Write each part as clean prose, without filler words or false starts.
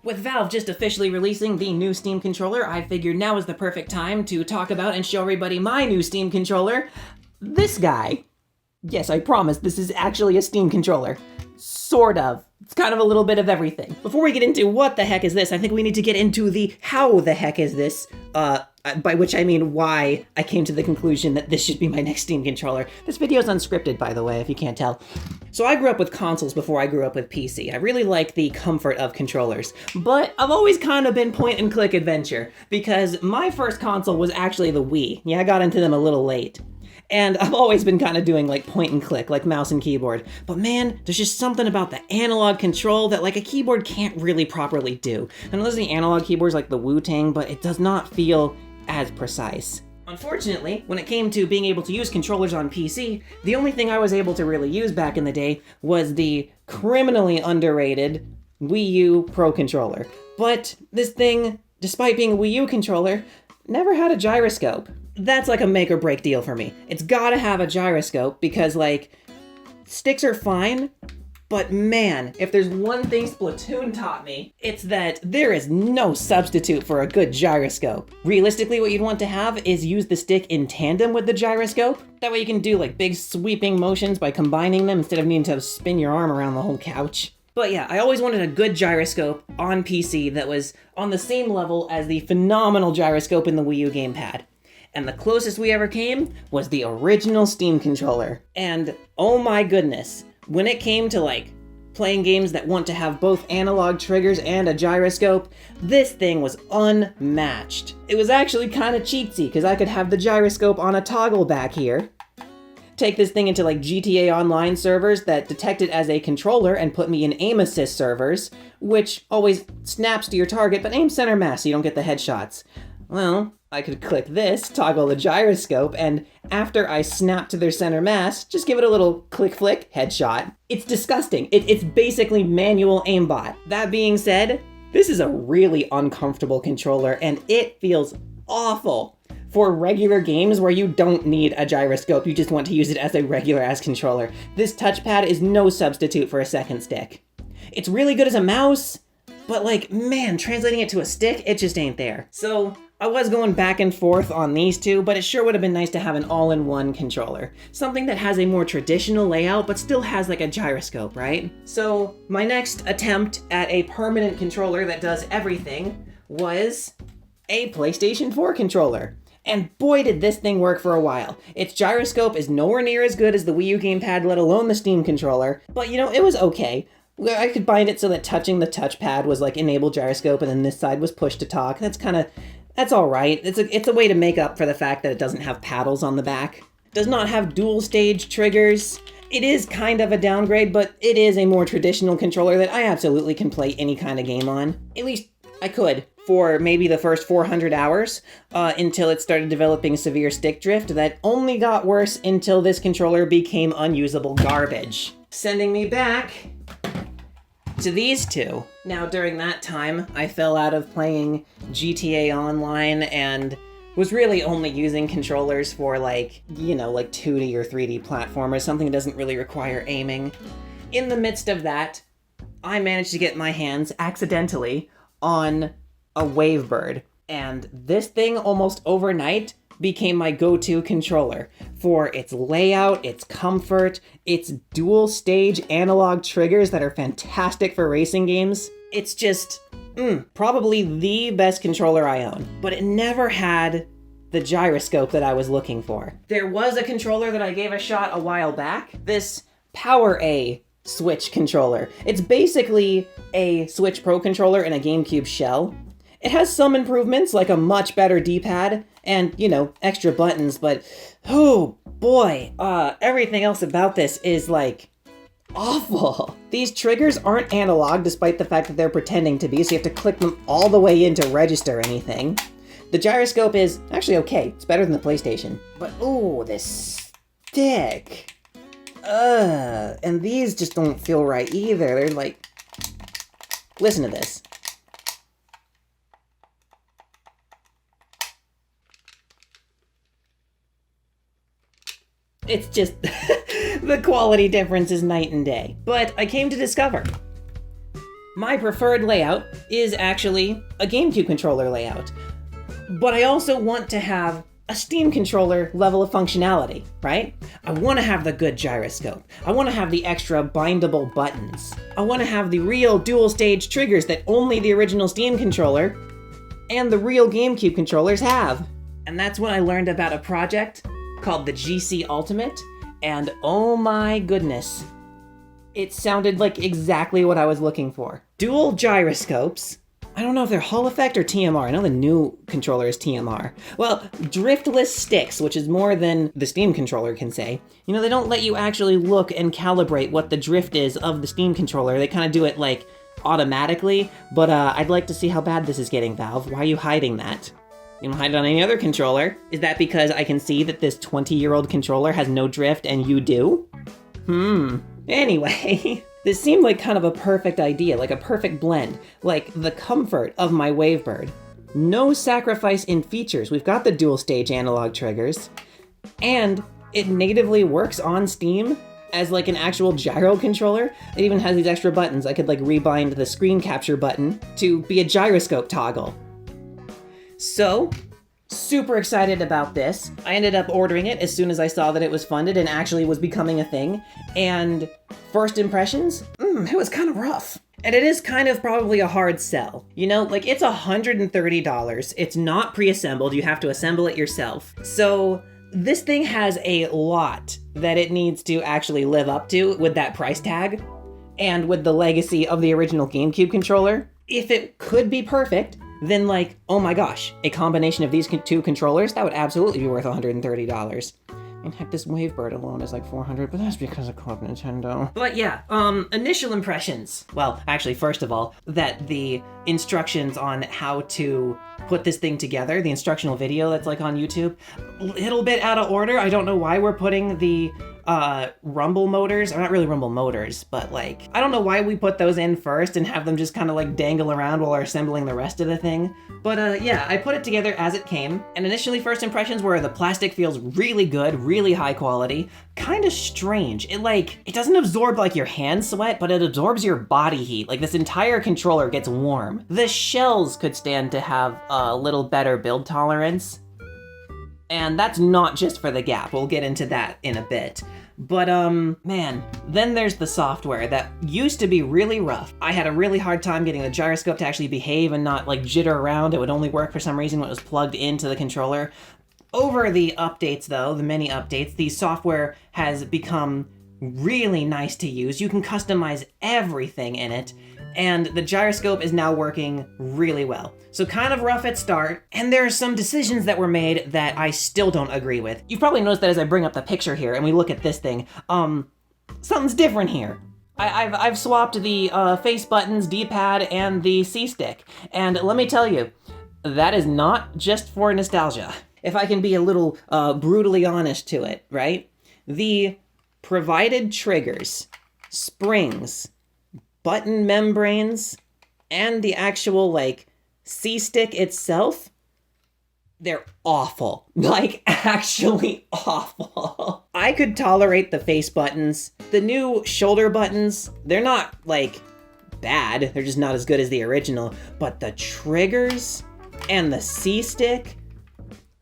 With Valve just officially releasing the new Steam controller, I figured now is the perfect time to talk about and show everybody my new Steam controller. This guy. Yes, I promise, this is actually a Steam controller. Sort of. It's kind of a little bit of everything. Before we get into what the heck is this, I think we need to get into the how the heck is this, by which I mean why I came to the conclusion that this should be my next Steam controller. This video's unscripted, by the way, if you can't tell. So I grew up with consoles before I grew up with PC. I really like the comfort of controllers, but I've always kind of been point and click adventure, because my first console was actually the Wii. Yeah, I got into them a little late. And I've always been kind of doing like point and click, like mouse and keyboard. But man, there's just something about the analog control that like a keyboard can't really properly do. I know there's the analog keyboards like the Wu-Tang, but it does not feel as precise. Unfortunately, when it came to being able to use controllers on PC, the only thing I was able to really use back in the day was the criminally underrated Wii U Pro controller. But this thing, despite being a Wii U controller, never had a gyroscope. That's like a make or break deal for me. It's gotta have a gyroscope because like, sticks are fine, but man, if there's one thing Splatoon taught me, it's that there is no substitute for a good gyroscope. Realistically, what you'd want to have is use the stick in tandem with the gyroscope. That way you can do like big sweeping motions by combining them instead of needing to spin your arm around the whole couch. But yeah, I always wanted a good gyroscope on PC that was on the same level as the phenomenal gyroscope in the Wii U gamepad. And the closest we ever came was the original Steam controller. And oh my goodness, when it came to like playing games that want to have both analog triggers and a gyroscope, this thing was unmatched. It was actually kind of cheatsy because I could have the gyroscope on a toggle back here, take this thing into like GTA Online servers that detect it as a controller and put me in aim assist servers, which always snaps to your target but aims center mass so you don't get the headshots. Well, I could click this, toggle the gyroscope, and after I snap to their center mass, just give it a little click flick, headshot. It's disgusting. It's basically manual aimbot. That being said, this is a really uncomfortable controller and it feels awful. For regular games where you don't need a gyroscope, you just want to use it as a regular ass controller, this touchpad is no substitute for a second stick. It's really good as a mouse, but like, man, translating it to a stick, it just ain't there. So I was going back and forth on these two, but it sure would have been nice to have an all-in-one controller. Something that has a more traditional layout, but still has like a gyroscope, right? So my next attempt at a permanent controller that does everything was a PlayStation 4 controller. And boy did this thing work for a while. Its gyroscope is nowhere near as good as the Wii U gamepad, let alone the Steam controller, but you know, it was okay. I could bind it so that touching the touchpad was like enable gyroscope and then this side was push to talk. That's all right. It's a way to make up for the fact that it doesn't have paddles on the back. Does not have dual stage triggers. It is kind of a downgrade, but it is a more traditional controller that I absolutely can play any kind of game on. At least I could for maybe the first 400 hours until it started developing severe stick drift that only got worse until this controller became unusable garbage. Sending me back to these two. Now, during that time, I fell out of playing GTA Online and was really only using controllers for like, you know, like 2D or 3D platformers, something that doesn't really require aiming. In the midst of that, I managed to get my hands, accidentally, on a Wavebird. And this thing, almost overnight, became my go-to controller for its layout, its comfort, its dual stage analog triggers that are fantastic for racing games. It's just, probably the best controller I own, but it never had the gyroscope that I was looking for. There was a controller that I gave a shot a while back, this Power A Switch controller. It's basically a Switch Pro controller in a GameCube shell. It has some improvements, like a much better D-pad, and, you know, extra buttons, but, oh boy, everything else about this is, like, awful. These triggers aren't analog, despite the fact that they're pretending to be, so you have to click them all the way in to register anything. The gyroscope is actually okay. It's better than the PlayStation. But, ooh, this stick. And these just don't feel right either. They're like, listen to this. It's just, the quality difference is night and day. But I came to discover My preferred layout is actually a GameCube controller layout. But I also want to have a Steam controller level of functionality, right? I want to have the good gyroscope. I want to have the extra bindable buttons. I want to have the real dual stage triggers that only the original Steam controller and the real GameCube controllers have. And that's when I learned about a project called the GC Ultimate, and oh my goodness, it sounded like exactly what I was looking for. Dual gyroscopes. I don't know if they're Hall Effect or TMR. I know the new controller is TMR. Well, driftless sticks, which is more than the Steam controller can say. You know, they don't let you actually look and calibrate what the drift is of the Steam controller. They kind of do it like automatically, but I'd like to see how bad this is getting, Valve. Why are you hiding that? You don't hide it on any other controller. Is that because I can see that this 20-year-old controller has no drift and you do? Anyway, this seemed like kind of a perfect idea, like a perfect blend, like the comfort of my Wavebird. No sacrifice in features. We've got the dual stage analog triggers, and it natively works on Steam as like an actual gyro controller. It even has these extra buttons. I could like rebind the screen capture button to be a gyroscope toggle. So, super excited about this. I ended up ordering it as soon as I saw that it was funded and actually was becoming a thing. And first impressions? It was kind of rough. And it is kind of probably a hard sell. You know, like it's $130. It's not pre-assembled. You have to assemble it yourself. So this thing has a lot that it needs to actually live up to with that price tag and with the legacy of the original GameCube controller. If it could be perfect, then like, oh my gosh, a combination of these two controllers, that would absolutely be worth $130. And heck, this Wavebird alone is like $400, but that's because of Club Nintendo. But yeah, initial impressions. Well, actually, first of all, that the instructions on how to put this thing together, the instructional video that's like on YouTube, a little bit out of order. I don't know why we're putting the rumble motors, or not really rumble motors, but like, I don't know why we put those in first and have them just kind of like dangle around while we're assembling the rest of the thing. But yeah, I put it together as it came, and initially first impressions were the plastic feels really good, really high quality, kind of strange. It doesn't absorb like your hand sweat, but it absorbs your body heat. Like this entire controller gets warm. The shells could stand to have a little better build tolerance. And that's not just for the gap. We'll get into that in a bit. But man, then there's the software that used to be really rough. I had a really hard time getting the gyroscope to actually behave and not like jitter around. It would only work for some reason when it was plugged into the controller. Over the updates though, the many updates, the software has become really nice to use. You can customize everything in it, and the gyroscope is now working really well. So kind of rough at start, and there are some decisions that were made that I still don't agree with. You've probably noticed that as I bring up the picture here and we look at this thing, something's different here. I've swapped the face buttons, D-pad, and the C-stick, and let me tell you, that is not just for nostalgia. If I can be a little brutally honest to it, right? The provided triggers, springs, button membranes, and the actual like C-stick itself, they're awful. Like actually awful. I could tolerate the face buttons. The new shoulder buttons, they're not like bad. They're just not as good as the original. But the triggers and the C-stick,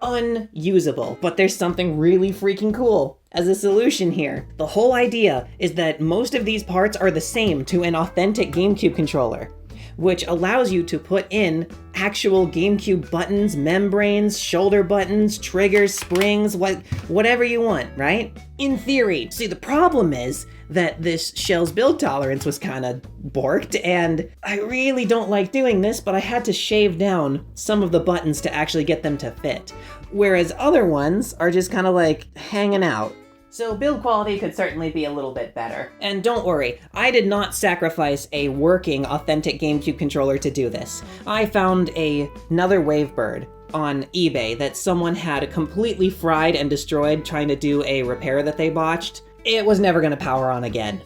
unusable. But there's something really freaking cool as a solution here. The whole idea is that most of these parts are the same to an authentic GameCube controller, which allows you to put in actual GameCube buttons, membranes, shoulder buttons, triggers, springs, whatever you want, right? In theory. See, the problem is that this shell's build tolerance was kind of borked, and I really don't like doing this, but I had to shave down some of the buttons to actually get them to fit, whereas other ones are just kind of like hanging out. So build quality could certainly be a little bit better. And don't worry, I did not sacrifice a working, authentic GameCube controller to do this. I found another Wavebird on eBay that someone had completely fried and destroyed trying to do a repair that they botched. It was never gonna power on again.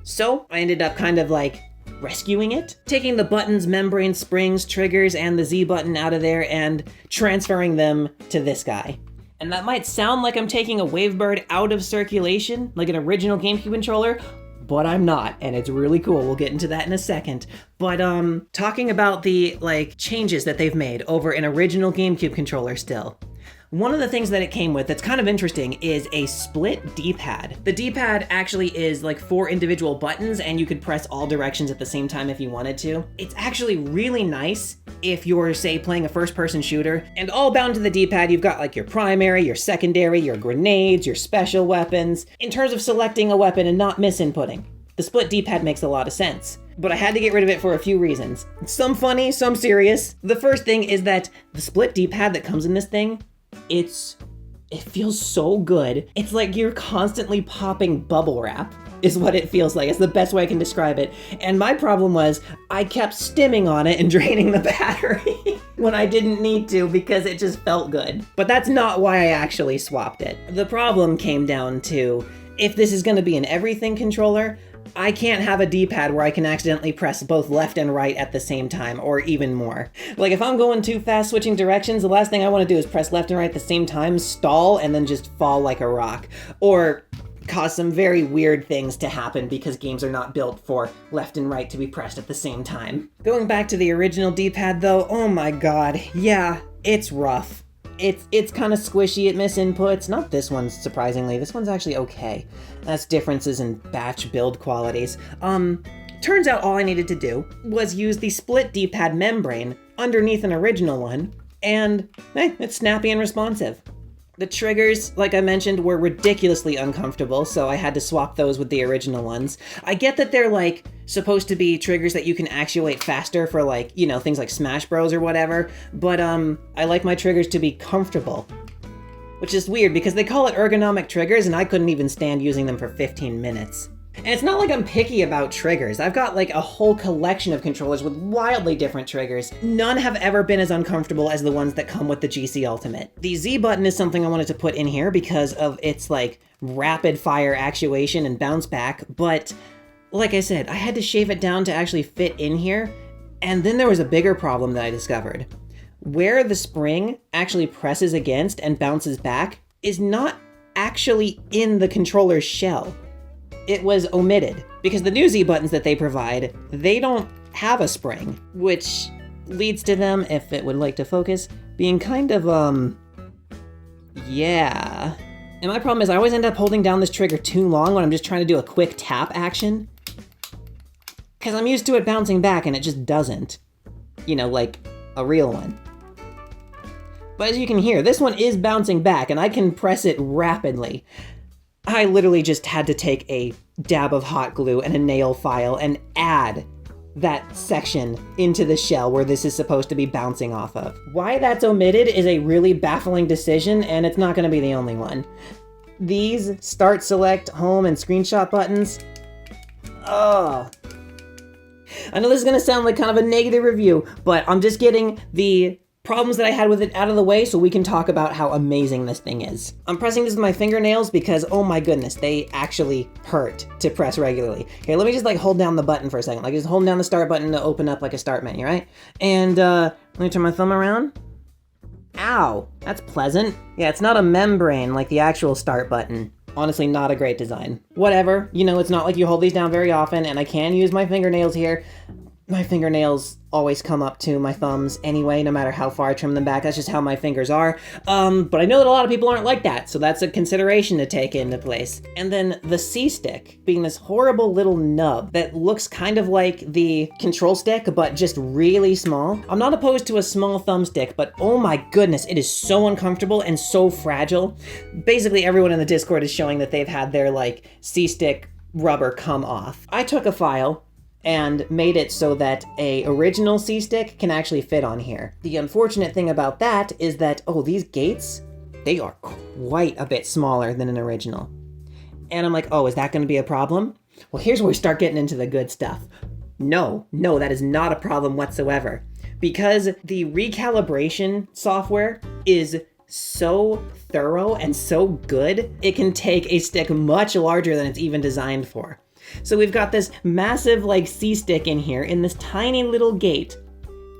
So I ended up kind of like rescuing it, taking the buttons, membrane, springs, triggers, and the Z button out of there and transferring them to this guy. And that might sound like I'm taking a Wavebird out of circulation, like an original GameCube controller, but I'm not, and it's really cool. We'll get into that in a second. But talking about the changes that they've made over an original GameCube controller still. One of the things that it came with that's kind of interesting is a split D-pad. The D-pad actually is 4 individual buttons, and you could press all directions at the same time if you wanted to. It's actually really nice if you're, say, playing a first-person shooter, and all bound to the D-pad, you've got your primary, your secondary, your grenades, your special weapons. In terms of selecting a weapon and not misinputting, the split D-pad makes a lot of sense. But I had to get rid of it for a few reasons. Some funny, some serious. The first thing is that the split D-pad that comes in this thing, it feels so good. It's like you're constantly popping bubble wrap, is what it feels like. It's the best way I can describe it. And my problem was I kept stimming on it and draining the battery when I didn't need to because it just felt good. But that's not why I actually swapped it. The problem came down to, if this is going to be an everything controller, I can't have a D-pad where I can accidentally press both left and right at the same time, or even more. If I'm going too fast switching directions, the last thing I want to do is press left and right at the same time, stall, and then just fall like a rock. Or cause some very weird things to happen because games are not built for left and right to be pressed at the same time. Going back to the original D-pad though, oh my god, yeah, it's rough. It's kind of squishy, it misinputs. Not this one, surprisingly. This one's actually okay. That's differences in batch build qualities. Turns out all I needed to do was use the split D-pad membrane underneath an original one, and it's snappy and responsive. The triggers, like I mentioned, were ridiculously uncomfortable, so I had to swap those with the original ones. I get that they're supposed to be triggers that you can actuate faster for things like Smash Bros or whatever, but I like my triggers to be comfortable. Which is weird because they call it ergonomic triggers and I couldn't even stand using them for 15 minutes. And it's not like I'm picky about triggers. I've got a whole collection of controllers with wildly different triggers. None have ever been as uncomfortable as the ones that come with the GC Ultimate. The Z button is something I wanted to put in here because of its rapid fire actuation and bounce back, but like I said, I had to shave it down to actually fit in here, and then there was a bigger problem that I discovered. Where the spring actually presses against and bounces back is not actually in the controller's shell. It was omitted because the new Z buttons that they provide, they don't have a spring, which leads to them, if it would like to focus, being kind of, yeah. And my problem is I always end up holding down this trigger too long when I'm just trying to do a quick tap action. Because I'm used to it bouncing back and it just doesn't. Like a real one. But as you can hear, this one is bouncing back and I can press it rapidly. I literally just had to take a dab of hot glue and a nail file and add that section into the shell where this is supposed to be bouncing off of. Why that's omitted is a really baffling decision, and it's not going to be the only one. These start, select, home, and screenshot buttons. Oh. I know this is going to sound like kind of a negative review, but I'm just getting the problems that I had with it out of the way so we can talk about how amazing this thing is. I'm pressing this with my fingernails because, oh my goodness, they actually hurt to press regularly. Okay, let me just hold down the button for a second. Just hold down the start button to open up a start menu, right? And let me turn my thumb around. Ow, that's pleasant. Yeah, it's not a membrane like the actual start button. Honestly, not a great design. Whatever, it's not like you hold these down very often, and I can use my fingernails here. My fingernails always come up to my thumbs anyway, no matter how far I trim them back. That's just how my fingers are. But I know that a lot of people aren't like that, so that's a consideration to take into place. And then the C-stick being this horrible little nub that looks kind of like the control stick, but just really small. I'm not opposed to a small thumbstick, but oh my goodness, it is so uncomfortable and so fragile. Basically, everyone in the Discord is showing that they've had their C-stick rubber come off. I took a file and made it so that a original C-stick can actually fit on here. The unfortunate thing about that is that, these gates, they are quite a bit smaller than an original. And I'm like, is that going to be a problem? Well, here's where we start getting into the good stuff. No, that is not a problem whatsoever. Because the recalibration software is so thorough and so good, it can take a stick much larger than it's even designed for. So we've got this massive C-stick in here in this tiny little gate,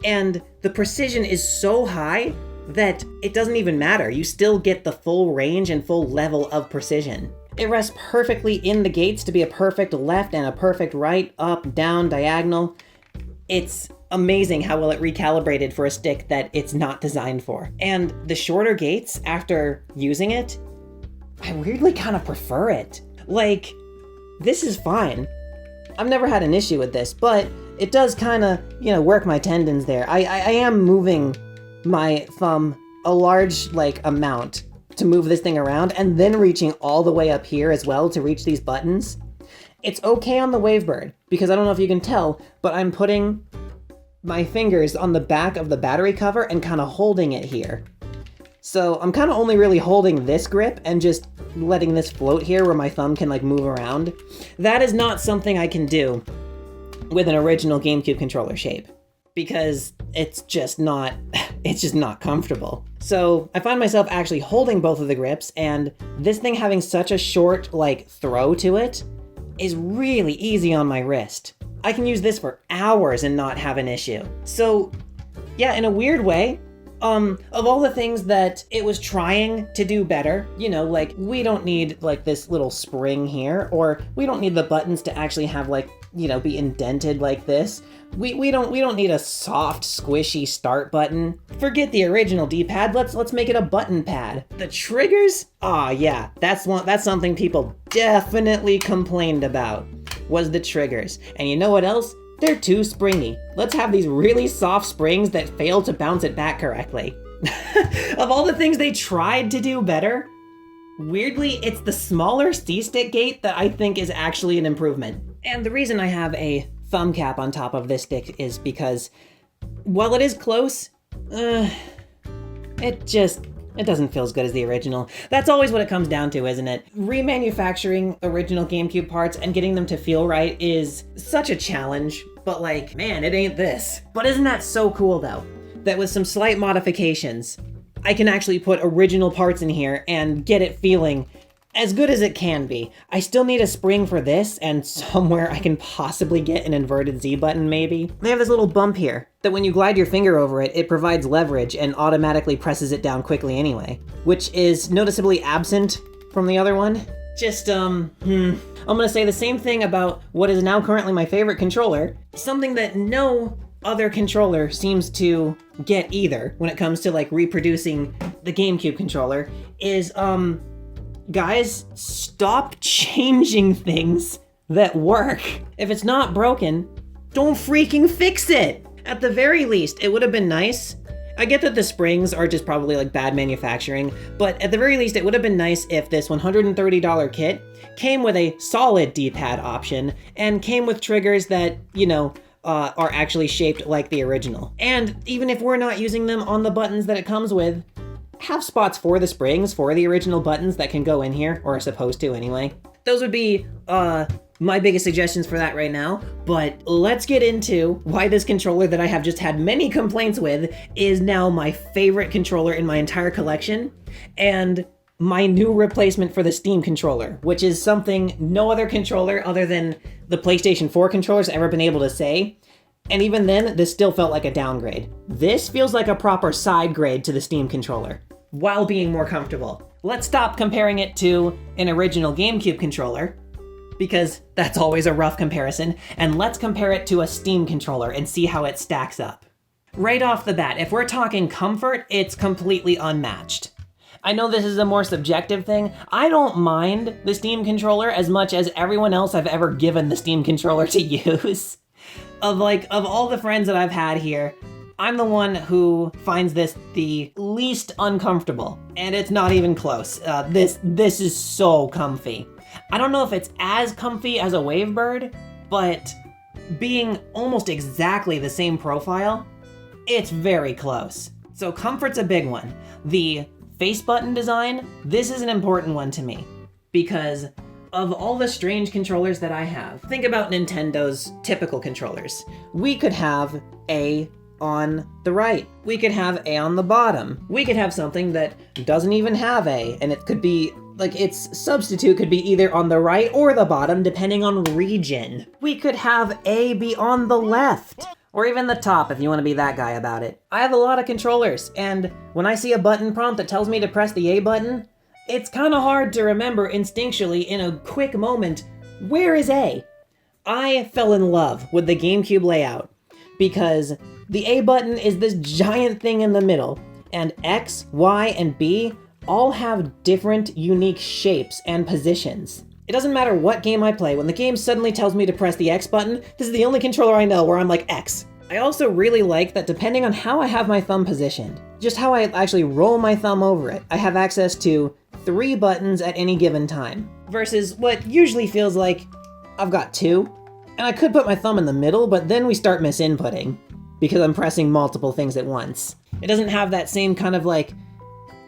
and the precision is so high that it doesn't even matter. You still get the full range and full level of precision. It rests perfectly in the gates to be a perfect left and a perfect right, up, down, diagonal. It's amazing how well it recalibrated for a stick that it's not designed for. And the shorter gates, after using it, I weirdly kind of prefer it. Like, this is fine. I've never had an issue with this, but it does kind of, work my tendons there. I am moving my thumb a large, amount to move this thing around, and then reaching all the way up here as well to reach these buttons. It's okay on the Wavebird, because I don't know if you can tell, but I'm putting my fingers on the back of the battery cover and kind of holding it here. So I'm kind of only really holding this grip and just letting this float here where my thumb can move around. That is not something I can do with an original GameCube controller shape, because it's just not comfortable. So I find myself actually holding both of the grips, and this thing having such a short throw to it is really easy on my wrist. I can use this for hours and not have an issue. So yeah, in a weird way, of all the things that it was trying to do better, we don't need this little spring here, or we don't need the buttons to actually have be indented like this. We don't need a soft, squishy start button. Forget the original D-pad. Let's make it a button pad. The triggers? Ah, yeah, that's something people definitely complained about, was the triggers. And you know what else? They're too springy. Let's have these really soft springs that fail to bounce it back correctly. Of all the things they tried to do better, weirdly, it's the smaller C-stick gate that I think is actually an improvement. And the reason I have a thumb cap on top of this stick is because, while it is close, it doesn't feel as good as the original. That's always what it comes down to, isn't it? Remanufacturing original GameCube parts and getting them to feel right is such a challenge, but man, it ain't this. But isn't that so cool though? That with some slight modifications, I can actually put original parts in here and get it feeling as good as it can be. I still need a spring for this, and somewhere I can possibly get an inverted Z button maybe. They have this little bump here that when you glide your finger over it, it provides leverage and automatically presses it down quickly anyway, which is noticeably absent from the other one. Just, I'm gonna say the same thing about what is now currently my favorite controller, something that no other controller seems to get either when it comes to reproducing the GameCube controller, is, guys, stop changing things that work. If it's not broken, don't freaking fix it. At the very least, it would have been nice. I get that the springs are just probably like bad manufacturing, but at the very least, it would have been nice if this $130 kit came with a solid D-pad option and came with triggers that, you know, are actually shaped like the original. And even if we're not using them on the buttons that it comes with, have spots for the springs for the original buttons that can go in here, or are supposed to anyway. Those would be my biggest suggestions for that right now, but let's get into why this controller that I have just had many complaints with is now my favorite controller in my entire collection, and my new replacement for the Steam controller, which is something no other controller other than the PlayStation 4 controllers ever been able to say. And even then, this still felt like a downgrade. This feels like a proper side grade to the Steam controller, while being more comfortable. Let's stop comparing it to an original GameCube controller, because that's always a rough comparison, and let's compare it to a Steam controller and see how it stacks up. Right off the bat, if we're talking comfort, it's completely unmatched. I know this is a more subjective thing. I don't mind the Steam controller as much as everyone else I've ever given the Steam controller to use. Of all the friends that I've had here, I'm the one who finds this the least uncomfortable, and it's not even close. This is so comfy. I don't know if it's as comfy as a Wavebird, but being almost exactly the same profile, it's very close. So comfort's a big one. The face button design, this is an important one to me, because of all the strange controllers that I have, think about Nintendo's typical controllers. We could have A on the right. We could have A on the bottom. We could have something that doesn't even have A, and it could be, its substitute could be either on the right or the bottom, depending on region. We could have A be on the left, or even the top if you want to be that guy about it. I have a lot of controllers, and when I see a button prompt that tells me to press the A button, It's kind of hard to remember instinctually in a quick moment, where is A? I fell in love with the GameCube layout because the A button is this giant thing in the middle, and X, Y, and B all have different unique shapes and positions. It doesn't matter what game I play, when the game suddenly tells me to press the X button, this is the only controller I know where I'm like, X. I also really like that depending on how I have my thumb positioned, just how I actually roll my thumb over it, I have access to 3 buttons at any given time, versus what usually feels like I've got 2. And I could put my thumb in the middle, but then we start misinputting, because I'm pressing multiple things at once. It doesn't have that same kind of like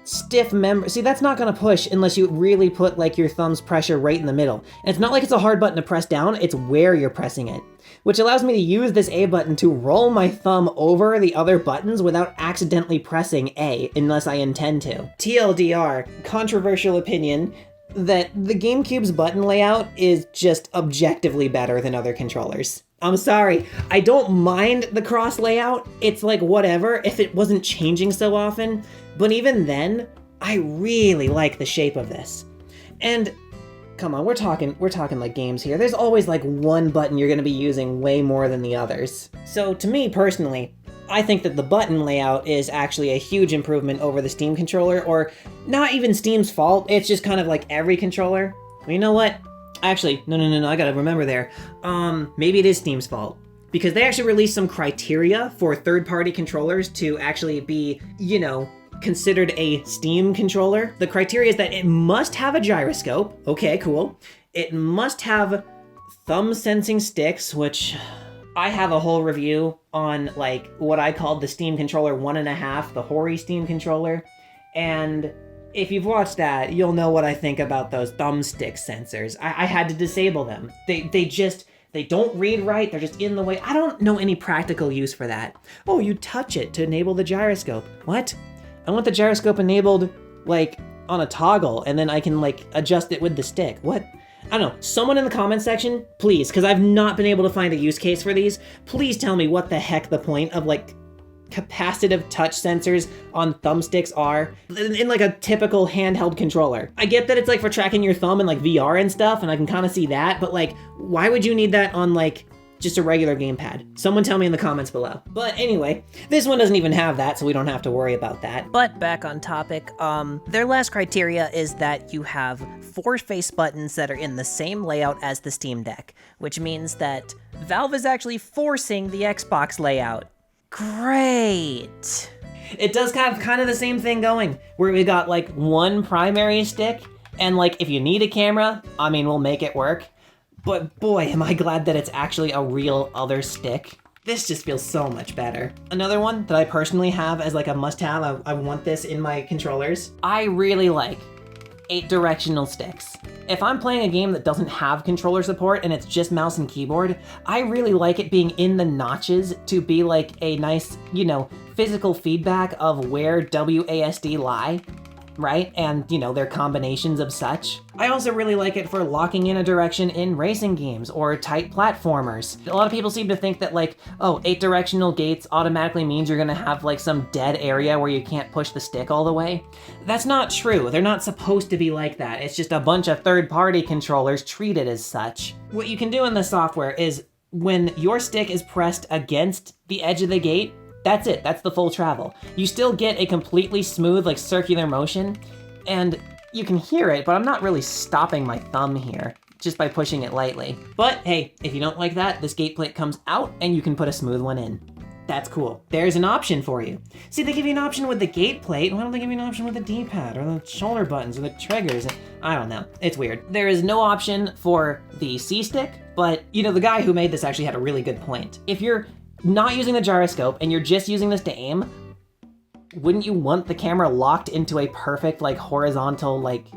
stiff member. See, that's not gonna push unless you really put like your thumb's pressure right in the middle. And it's not like it's a hard button to press down, it's where you're pressing it. Which allows me to use this A button to roll my thumb over the other buttons without accidentally pressing A, unless I intend to. TLDR, controversial opinion, that the GameCube's button layout is just objectively better than other controllers. I'm sorry, I don't mind the cross layout. It's like whatever if it wasn't changing so often, but even then, I really like the shape of this. And come on, we're talking like games here. There's always like one button you're gonna be using way more than the others. So to me personally, I think that the button layout is actually a huge improvement over the Steam controller, or not even Steam's fault, it's just kind of like every controller. Well, you know what? Actually, no, I gotta remember there. Maybe it is Steam's fault. Because they actually released some criteria for third-party controllers to actually be, you know, considered a Steam controller. The criteria is that it must have a gyroscope. Okay, cool. It must have thumb sensing sticks, which I have a whole review on like what I called the Steam controller 1.5, the Hori Steam controller. And if you've watched that, you'll know what I think about those thumbstick sensors. I had to disable them. They don't read right, they're just in the way. I don't know any practical use for that. Oh, you touch it to enable the gyroscope. What? I want the gyroscope enabled like on a toggle and then I can like adjust it with the stick. What? I don't know, someone in the comment section, please, because I've not been able to find a use case for these, please tell me what the heck the point of like capacitive touch sensors on thumbsticks are in like a typical handheld controller. I get that it's like for tracking your thumb in like VR and stuff, and I can kind of see that, but like, why would you need that on like just a regular gamepad? Someone tell me in the comments below. But anyway, this one doesn't even have that, so we don't have to worry about that. But back on topic, their last criteria is that you have 4 face buttons that are in the same layout as the Steam Deck, which means that Valve is actually forcing the Xbox layout. Great. It does have kind of the same thing going, where we got like one primary stick, and like if you need a camera, I mean, we'll make it work. But boy, am I glad that it's actually a real other stick. This just feels so much better. Another one that I personally have as like a must-have, I want this in my controllers. I really like 8 directional sticks. If I'm playing a game that doesn't have controller support and it's just mouse and keyboard, I really like it being in the notches to be like a nice, you know, physical feedback of where WASD lie, right? And, you know, their combinations of such. I also really like it for locking in a direction in racing games or tight platformers. A lot of people seem to think that like, oh, 8 directional gates automatically means you're gonna have like some dead area where you can't push the stick all the way. That's not true. They're not supposed to be like that. It's just a bunch of third-party controllers treated as such. What you can do in the software is when your stick is pressed against the edge of the gate, that's it, that's the full travel. You still get a completely smooth, like circular motion, and you can hear it, but I'm not really stopping my thumb here, just by pushing it lightly. But hey, if you don't like that, this gate plate comes out and you can put a smooth one in. That's cool. There's an option for you. See, they give you an option with the gate plate, why don't they give you an option with the D-pad, or the shoulder buttons, or the triggers? I don't know, it's weird. There is no option for the C-stick, but you know, the guy who made this actually had a really good point. If you're not using the gyroscope and you're just using this to aim, wouldn't you want the camera locked into a perfect like horizontal like,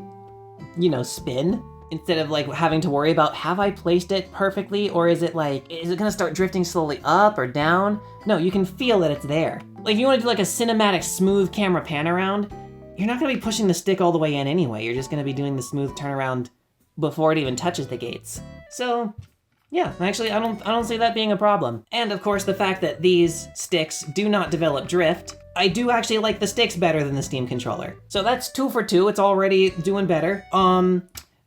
you know, spin? Instead of like having to worry about, have I placed it perfectly, or is it gonna start drifting slowly up or down? No, you can feel that it's there. Like if you wanna do like a cinematic smooth camera pan around, you're not gonna be pushing the stick all the way in anyway, you're just gonna be doing the smooth turnaround before it even touches the gates. So, yeah, actually, I don't see that being a problem. And of course, the fact that these sticks do not develop drift I do actually like the sticks better than the Steam controller. So that's 2 for 2, it's already doing better.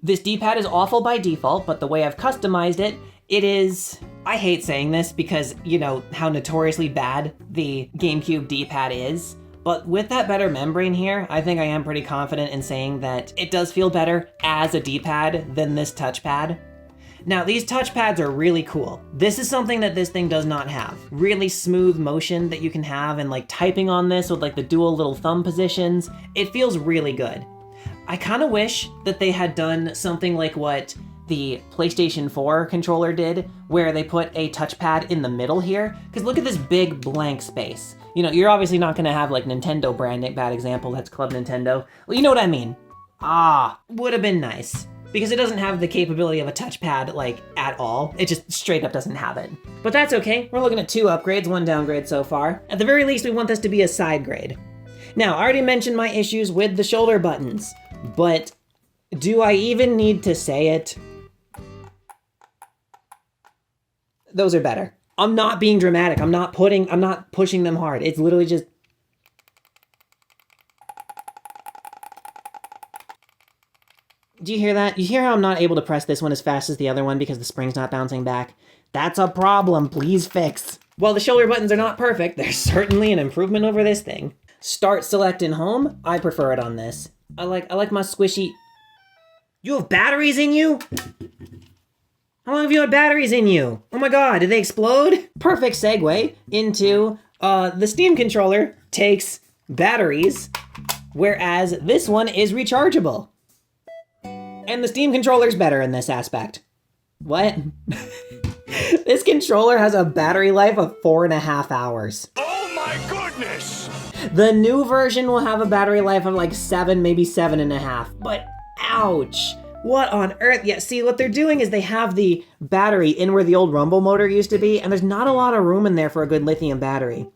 This D-pad is awful by default, but the way I've customized it, it is, I hate saying this because, you know, how notoriously bad the GameCube D-pad is. But with that better membrane here, I think I am pretty confident in saying that it does feel better as a D-pad than this touchpad. Now, these touchpads are really cool. This is something that this thing does not have. Really smooth motion that you can have, and like typing on this with like the dual little thumb positions, it feels really good. I kind of wish that they had done something like what the PlayStation 4 controller did, where they put a touchpad in the middle here, because look at this big blank space. You know, you're obviously not gonna have like Nintendo branding, bad example, that's Club Nintendo. Well, you know what I mean. Would have been nice. Because it doesn't have the capability of a touchpad, like, at all. It just straight up doesn't have it. But that's okay, we're looking at 2 upgrades, 1 downgrade so far. At the very least, we want this to be a side grade. Now, I already mentioned my issues with the shoulder buttons, but do I even need to say it? Those are better. I'm not being dramatic, I'm not pushing them hard. It's literally just... Do you hear that? You hear how I'm not able to press this one as fast as the other one because the spring's not bouncing back? That's a problem, please fix. While the shoulder buttons are not perfect, they're certainly an improvement over this thing. Start, select, and home, I prefer it on this. I like my squishy... You have batteries in you? How long have you had batteries in you? Oh my god, did they explode? Perfect segue into the Steam controller takes batteries, whereas this one is rechargeable. And the Steam controller's better in this aspect. What? This controller has a battery life of 4.5 hours. Oh my goodness! The new version will have a battery life of like 7, maybe 7.5. But ouch! What on earth? Yeah, see, what they're doing is they have the battery in where the old rumble motor used to be, and there's not a lot of room in there for a good lithium battery.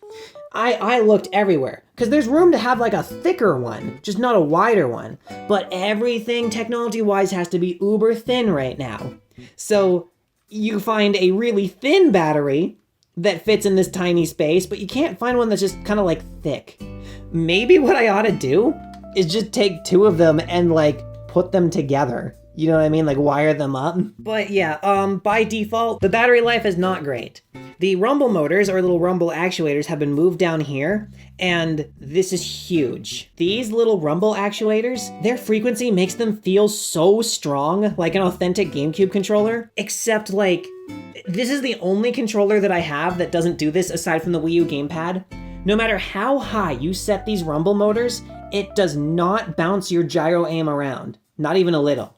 I looked everywhere, because there's room to have like a thicker one, just not a wider one. But everything technology-wise has to be uber thin right now. So you find a really thin battery that fits in this tiny space, but you can't find one that's just kind of like thick. Maybe what I ought to do is just take 2 of them and like put them together. You know what I mean? Like wire them up. But yeah, by default, the battery life is not great. The rumble motors, or little rumble actuators, have been moved down here, and this is huge. These little rumble actuators, their frequency makes them feel so strong, like an authentic GameCube controller, except like, this is the only controller that I have that doesn't do this aside from the Wii U gamepad. No matter how high you set these rumble motors, it does not bounce your gyro aim around, not even a little.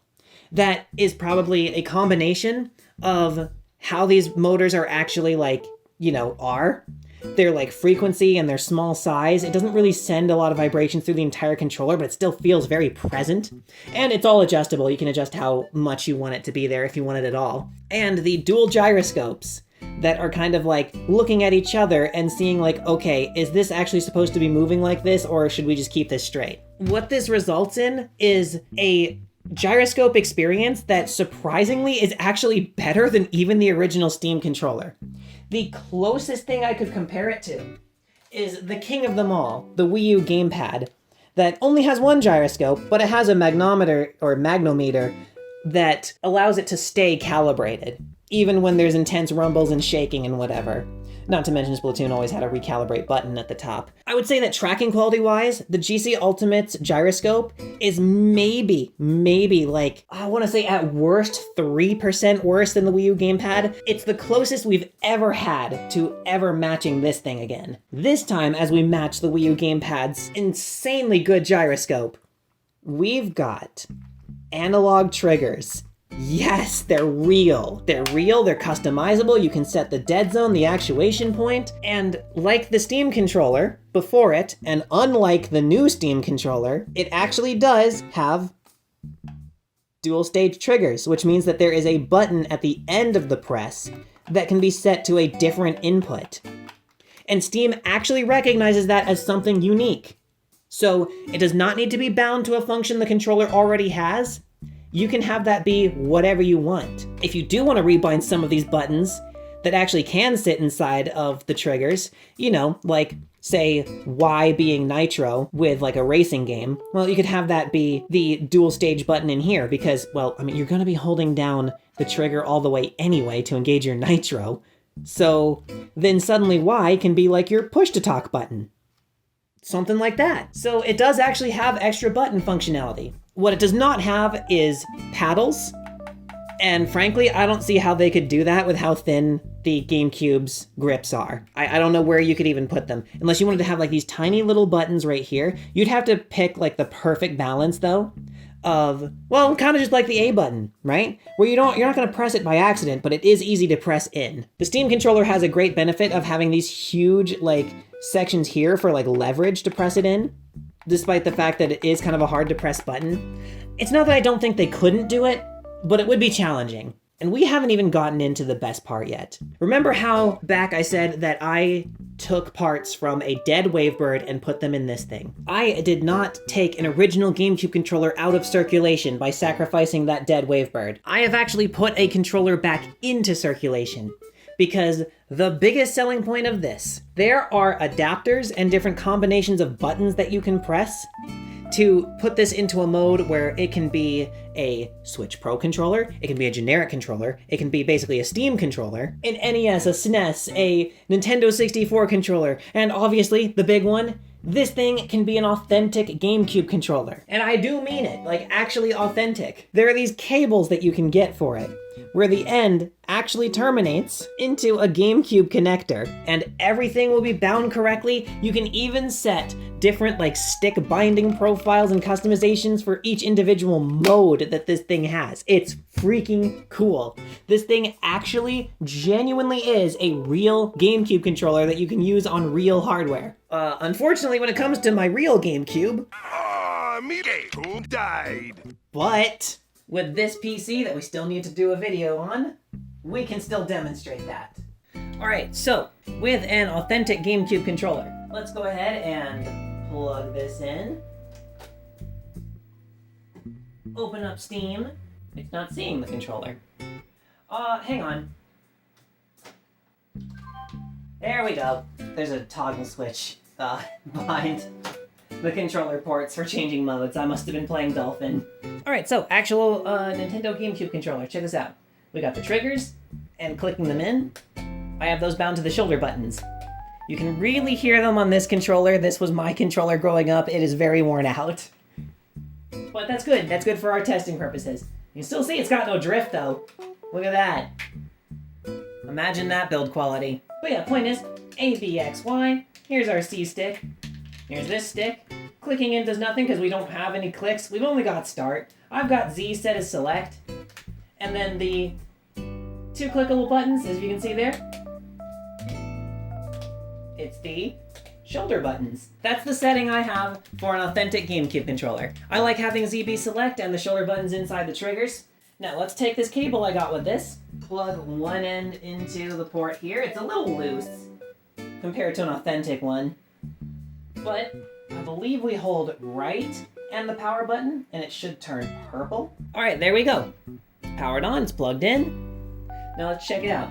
That is probably a combination of how these motors are actually like, you know, are. Their like frequency and their small size. It doesn't really send a lot of vibration through the entire controller, but it still feels very present. And it's all adjustable. You can adjust how much you want it to be there if you want it at all. And the dual gyroscopes that are kind of like looking at each other and seeing like, okay, is this actually supposed to be moving like this, or should we just keep this straight? What this results in is a gyroscope experience that surprisingly is actually better than even the original Steam controller. The closest thing I could compare it to is the king of them all, the Wii U gamepad, that only has 1 gyroscope, but it has a magnometer or magnometer that allows it to stay calibrated, even when there's intense rumbles and shaking and whatever. Not to mention Splatoon always had a recalibrate button at the top. I would say that tracking quality-wise, the GC Ultimate's gyroscope is maybe like, I want to say at worst 3% worse than the Wii U gamepad. It's the closest we've ever had to ever matching this thing again. This time, as we match the Wii U gamepad's insanely good gyroscope, we've got analog triggers. Yes, they're real. They're real, they're customizable, you can set the dead zone, the actuation point, and like the Steam controller before it, and unlike the new Steam controller, it actually does have dual stage triggers, which means that there is a button at the end of the press that can be set to a different input. And Steam actually recognizes that as something unique. So it does not need to be bound to a function the controller already has. You can have that be whatever you want. If you do want to rebind some of these buttons, that actually can sit inside of the triggers, you know, like say Y being nitro with like a racing game, well, you could have that be the dual stage button in here because, well, I mean, you're gonna be holding down the trigger all the way anyway to engage your nitro. So then suddenly Y can be like your push to talk button. Something like that. So it does actually have extra button functionality. What it does not have is paddles. And frankly, I don't see how they could do that with how thin the GameCube's grips are. I don't know where you could even put them. Unless you wanted to have like these tiny little buttons right here. You'd have to pick like the perfect balance though of, well, kind of just like the A button, right? Where you're not gonna press it by accident, but it is easy to press in. The Steam controller has a great benefit of having these huge like sections here for like leverage to press it in, despite the fact that it is kind of a hard to press button. It's not that I don't think they couldn't do it, but it would be challenging. And we haven't even gotten into the best part yet. Remember how back I said that I took parts from a dead Wavebird and put them in this thing? I did not take an original GameCube controller out of circulation by sacrificing that dead Wavebird. I have actually put a controller back into circulation. Because the biggest selling point of this, there are adapters and different combinations of buttons that you can press to put this into a mode where it can be a Switch Pro controller, it can be a generic controller, it can be basically a Steam controller, an NES, a SNES, a Nintendo 64 controller, and obviously the big one, this thing can be an authentic GameCube controller. And I do mean it, like actually authentic. There are these cables that you can get for it, where the end actually terminates into a GameCube connector, and everything will be bound correctly. You can even set different like stick binding profiles and customizations for each individual mode that this thing has. It's freaking cool. This thing actually genuinely is a real GameCube controller that you can use on real hardware. Unfortunately, when it comes to my real GameCube, me GameCube died. but with this PC that we still need to do a video on, we can still demonstrate that. All right, so with an authentic GameCube controller, let's go ahead and plug this in. Open up Steam. It's not seeing the controller. Hang on. There we go. There's a toggle switch behind the controller ports for changing modes. I must have been playing Dolphin. Alright, so actual Nintendo GameCube controller. Check this out. We got the triggers, and clicking them in, I have those bound to the shoulder buttons. You can really hear them on this controller. This was my controller growing up. It is very worn out. But that's good. That's good for our testing purposes. You can still see it's got no drift, though. Look at that. Imagine that build quality. But yeah, point is, A, B, X, Y. Here's our C stick. Here's this stick. Clicking in does nothing because we don't have any clicks. We've only got start. I've got Z set as select. And then the two clickable buttons, as you can see there, it's the shoulder buttons. That's the setting I have for an authentic GameCube controller. I like having ZB select and the shoulder buttons inside the triggers. Now let's take this cable I got with this, plug one end into the port here. It's a little loose compared to an authentic one, but I believe we hold right and the power button and it should turn purple. All right, there we go. It's powered on, it's plugged in. Now let's check it out.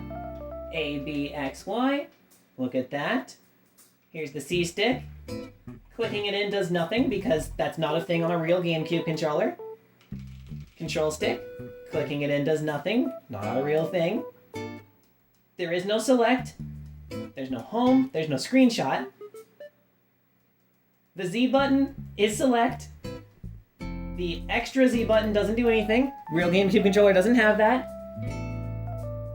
A, B, X, Y. Look at that. Here's the C stick. Clicking it in does nothing because that's not a thing on a real GameCube controller. Control stick. Clicking it in does nothing. Not a real thing. There is no select. There's no home. There's no screenshot. The Z button is select. The extra Z button doesn't do anything. Real GameCube controller doesn't have that.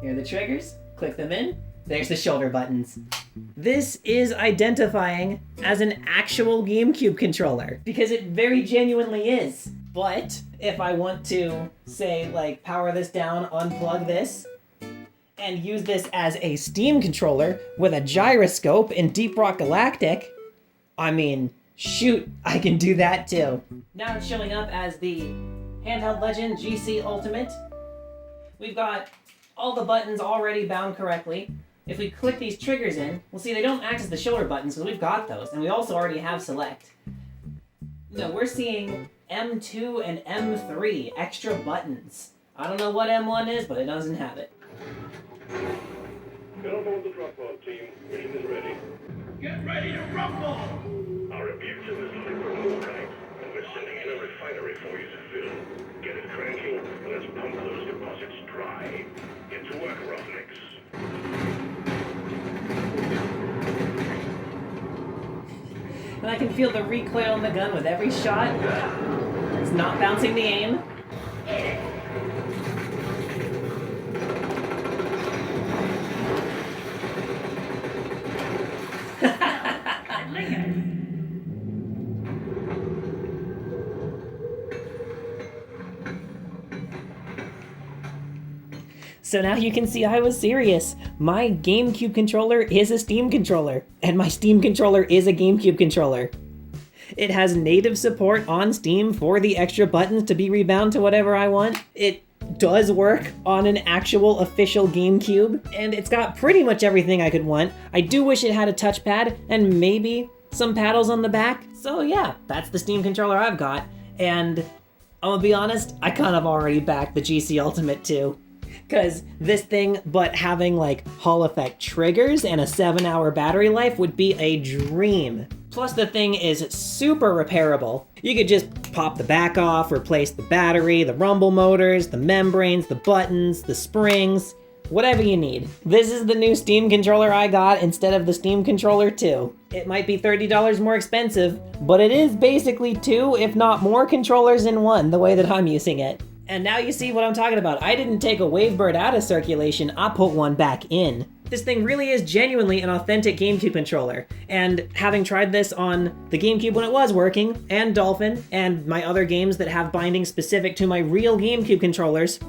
Here are the triggers. Click them in. There's the shoulder buttons. This is identifying as an actual GameCube controller because it very genuinely is. But if I want to, say, like, power this down, unplug this, and use this as a Steam controller with a gyroscope in Deep Rock Galactic, I mean, shoot, I can do that too. Now it's showing up as the Handheld Legend GC Ultimate. We've got all the buttons already bound correctly. If we click these triggers in, we'll see they don't act as the shoulder buttons because we've got those, and we also already have select. No, we're seeing M2 and M3 extra buttons. I don't know what M1 is, but it doesn't have it. Get on board the drop pod, team. Mission is ready. Get ready to rumble! Our reputation is looking for more tanks, and we're sending in a refinery for you to fill. Get it cranky, and let's pump those deposits dry. Get to work, roughnecks. And I can feel the recoil in the gun with every shot. It's not bouncing the aim. So now you can see I was serious. My GameCube controller is a Steam controller, and my Steam controller is a GameCube controller. It has native support on Steam for the extra buttons to be rebound to whatever I want. It does work on an actual official GameCube, and it's got pretty much everything I could want. I do wish it had a touchpad and maybe some paddles on the back. So yeah, that's the Steam controller I've got, and I'm gonna be honest, I kind of already backed the GC Ultimate too. Because this thing, but having like Hall effect triggers and a 7-hour battery life would be a dream. Plus the thing is super repairable. You could just pop the back off, replace the battery, the rumble motors, the membranes, the buttons, the springs, whatever you need. This is the new Steam controller I got instead of the Steam controller 2. It might be $30 more expensive, but it is basically 2, if not more controllers in one, the way that I'm using it. And now you see what I'm talking about. I didn't take a Wavebird out of circulation, I put one back in. This thing really is genuinely an authentic GameCube controller. And having tried this on the GameCube when it was working, and Dolphin, and my other games that have bindings specific to my real GameCube controllers,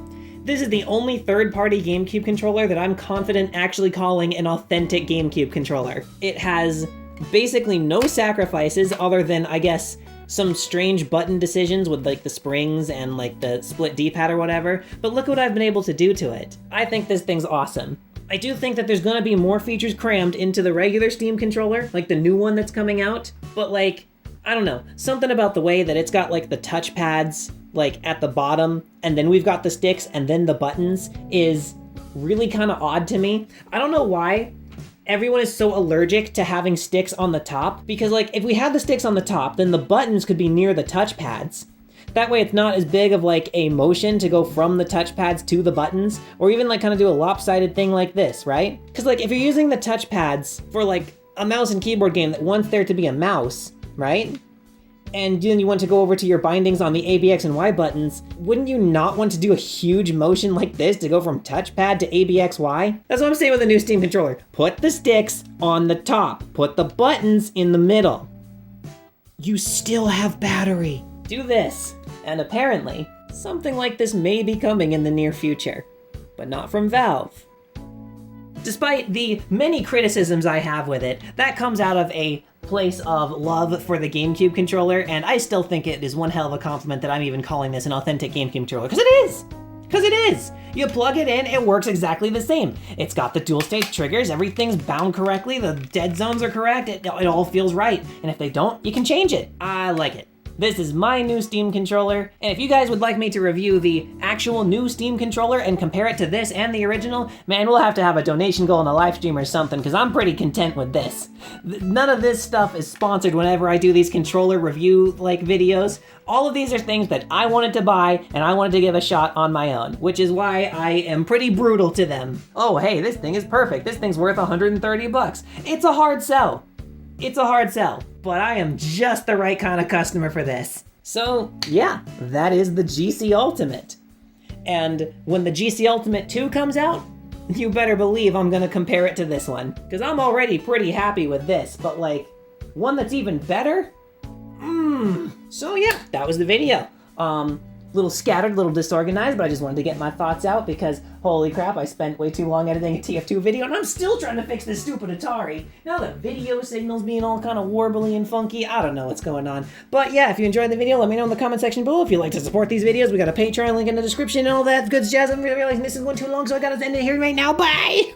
this is the only third-party GameCube controller that I'm confident actually calling an authentic GameCube controller. It has basically no sacrifices other than, I guess, some strange button decisions with like the springs and like the split D-pad or whatever, but look what I've been able to do to it. I think this thing's awesome. I do think that there's gonna be more features crammed into the regular Steam controller, like the new one that's coming out, but like, I don't know, something about the way that it's got like the touch pads like at the bottom, and then we've got the sticks and then the buttons is really kind of odd to me. I don't know why everyone is so allergic to having sticks on the top, because like if we had the sticks on the top, then the buttons could be near the touch pads. That way it's not as big of like a motion to go from the touch pads to the buttons, or even like kind of do a lopsided thing like this, right? Because like if you're using the touch pads for like a mouse and keyboard game that wants there to be a mouse, right? And then you want to go over to your bindings on the A, B, X, and Y buttons, wouldn't you not want to do a huge motion like this to go from touchpad to A, B, X, Y? That's what I'm saying with the new Steam controller. Put the sticks on the top. Put the buttons in the middle. You still have battery. Do this. And apparently, something like this may be coming in the near future, but not from Valve. Despite the many criticisms I have with it, that comes out of a place of love for the GameCube controller, and I still think it is one hell of a compliment that I'm even calling this an authentic GameCube controller, because it is! Because it is! You plug it in, it works exactly the same. It's got the dual stage triggers, everything's bound correctly, the dead zones are correct, it all feels right. And if they don't, you can change it. I like it. This is my new Steam controller, and if you guys would like me to review the actual new Steam controller and compare it to this and the original, man, we'll have to have a donation goal on a live stream or something, because I'm pretty content with this. None of this stuff is sponsored whenever I do these controller review-like videos. All of these are things that I wanted to buy, and I wanted to give a shot on my own, which is why I am pretty brutal to them. Oh, hey, this thing is perfect. This thing's worth 130 bucks. It's a hard sell. It's a hard sell, but I am just the right kind of customer for this. So yeah, that is the GC Ultimate. And when the GC Ultimate 2 comes out, you better believe I'm gonna compare it to this one. Because I'm already pretty happy with this, but like, one that's even better? So yeah, that was the video. Little scattered, little disorganized, but I just wanted to get my thoughts out because holy crap, I spent way too long editing a TF2 video and I'm still trying to fix this stupid Atari. Now the video signal's being all kind of warbly and funky. I don't know what's going on. But yeah, if you enjoyed the video, let me know in the comment section below. If you'd like to support these videos, we got a Patreon link in the description and all that good jazz. I'm realizing this is one too long, so I gotta end it here right now. Bye!